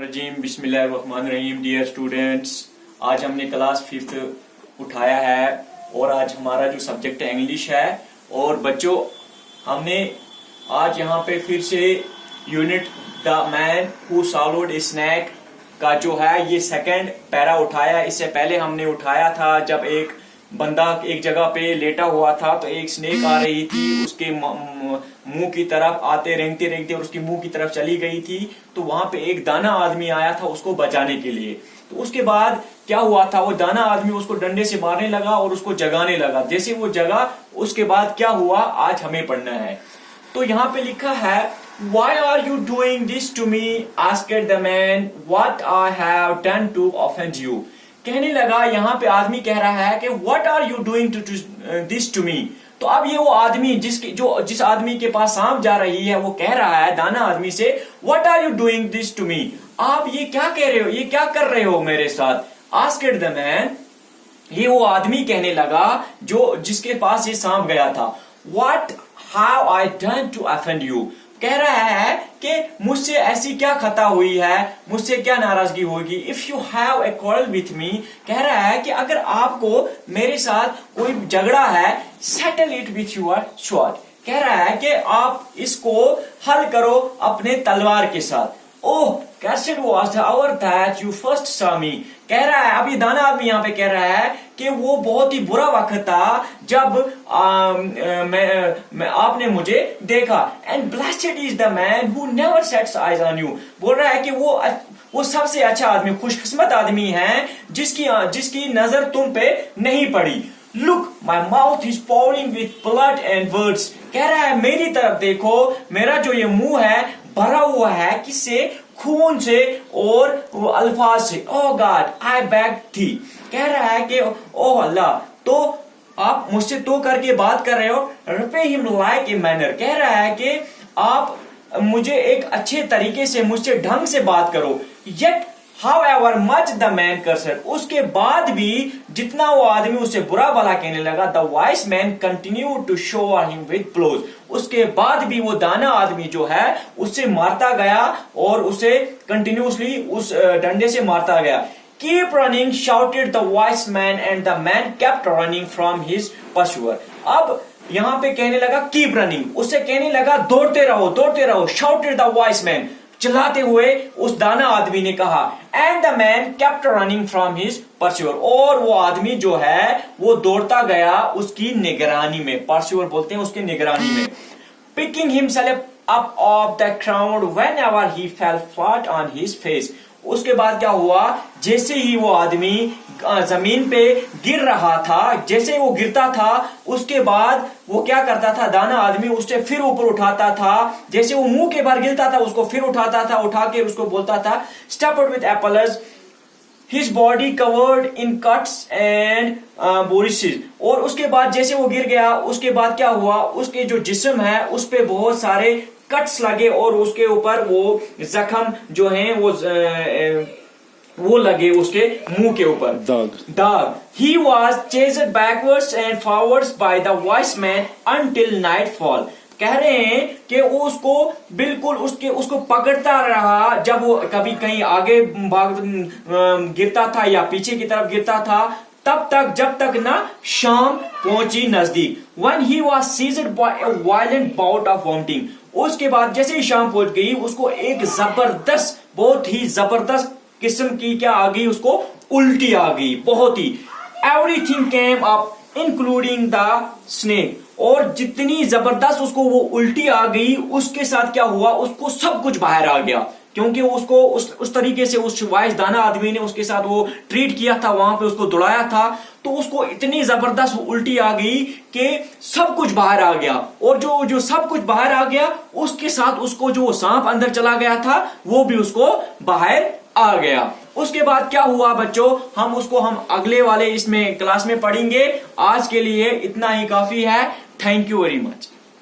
रजीम बिस्मिल्लाहिर्रहमानिर्रहीम। Dear students, आज हमने क्लास 5th उठाया है और आज हमारा जो सब्जेक्ट है इंग्लिश है। और बच्चों, हमने आज यहाँ पे फिर से unit the man who solved a snake का जो है ये सेकंड पैरा उठाया। इससे पहले हमने उठाया था जब एक बंदा एक जगह पे लेटा हुआ था तो एक स्नेक आ रही थी, उसके मुंह की तरफ आते रेंगते रेंगते और उसके मुंह की तरफ चली गई थी। तो वहां पे एक दाना आदमी आया था उसको बचाने के लिए। तो उसके बाद क्या हुआ था, वो दाना आदमी उसको डंडे से मारने लगा और उसको जगाने लगा। जैसे वो जगा उसके बाद क्या हुआ आज हमें पढ़ना है। तो यहाँ पे लिखा है Why are you doing this to me? Asked the man. What I have done to offend you? कहने लगा, यहाँ पे आदमी कह रहा है कि What are you doing this to me? तो अब ये वो आदमी जिस आदमी के पास सांप जा रही है वो कह रहा है दाना आदमी से What are you doing this to me? आप ये क्या कह रहे हो, ये क्या कर रहे हो मेरे साथ? Asked the man. ये वो आदमी कहने लगा जिसके पास ये सांप गया था। What have I done to offend you? कह रहा है कि मुझसे ऐसी क्या खता हुई है, मुझसे क्या नाराजगी होगी। If you have a quarrel with me, कह रहा है कि अगर आपको मेरे साथ कोई झगड़ा है, settle it with your sword. कह रहा है कि आप इसको हल करो अपने तलवार के साथ। Oh cursed was the hour that you first saw me. कह रहा है, अब ये दाना आदमी यहाँ पे कह रहा है कि वो बहुत ही बुरा वक्त था जब आपने मुझे देखा। And blessed is the man who never sets eyes on you. बोल रहा है कि वो सबसे अच्छा आदमी, खुशकिस्मत आदमी है जिसकी नजर तुम पे नहीं पड़ी। Look my mouth is pouring with blood and words। कह रहा है मेरी तरफ देखो, मेरा जो ये मुंह है भरा हुआ है किससे, खून से और वो अल्फाज से। ओह गॉड आई बेग थी। कह रहा है कि ओह अल्लाह, तो आप मुझसे तो करके बात कर रहे हो। Repay him like a manner. कह रहा है कि आप मुझे एक अच्छे तरीके से मुझसे ढंग से बात करो। Yet However much the man cursed, उसके बाद भी जितना वो आदमी उससे बुरा भला कहने लगा, the wise man continued to shower him with blows। उसके बाद भी वो दाना आदमी जो है उससे मारता गया और उसे कंटिन्यूसली उस डंडे से मारता गया। Keep running, shouted the wise man, and the man kept running from his pursuer। अब यहाँ पे कहने लगा keep running, उससे कहने लगा दौड़ते रहो। Shouted the wise man, चिल्लाते हुए उस दाना आदमी ने कहा। And the man kept running from his pursuer. और वो आदमी जो है वो दौड़ता गया उसकी निगरानी में। परस्यूअर बोलते हैं उसकी निगरानी में। Picking himself up of the ground whenever he fail flat on his face. उसके बाद क्या हुआ, जैसे ही वो आदमी जमीन पे गिर रहा था, जैसे वो गिरता था उसके बाद वो क्या करता था, दाना आदमी उससे फिर ऊपर उठाता था। जैसे वो मुंह के बाहर गिरता था उसको फिर उठाता था, उठा के उसको बोलता था stuffed with apples, his body covered in cuts and bruises. और उसके बाद जैसे वो गिर गया उसके बाद क्या हुआ, उसके जो जिस्म है उस पे बहुत सारे कट्स लगे और उसके ऊपर वो जख्म जो हैं वो लगे उसके मुंह के ऊपर, दाग। He was chased backwards and forwards by the wise man until nightfall। कह रहे हैं कि वो उसको बिल्कुल उसको पकड़ता रहा जब वो कभी कहीं आगे गिरता था या पीछे की तरफ गिरता था, तब तक जब तक ना शाम पहुंची नजदीक। When he was seized by a violent bout of vomiting। उसके बाद जैसे ही शाम पहुंच गई उसको एक जबरदस्त, बहुत ही जबरदस्त किस्म की क्या आ गई, उसको उल्टी आ गई बहुत ही। Everything came up including the snake. और जितनी जबरदस्त उसको वो उल्टी आ गई उसके साथ क्या हुआ, उसको सब कुछ बाहर आ गया। क्योंकि उसको उस तरीके से उस वाइस दाना आदमी ने उसके साथ वो ट्रीट किया था, वहां पे उसको दौड़ाया था, तो उसको इतनी जबरदस्त उल्टी आ गई कि सब कुछ बाहर आ गया। और जो सब कुछ बाहर आ गया उसके साथ उसको जो सांप अंदर चला गया था वो भी उसको बाहर आ गया। उसके बाद क्या हुआ बच्चों, हम अगले वाले इसमें क्लास में पढ़ेंगे। आज के लिए इतना ही काफी है। Thank you very much.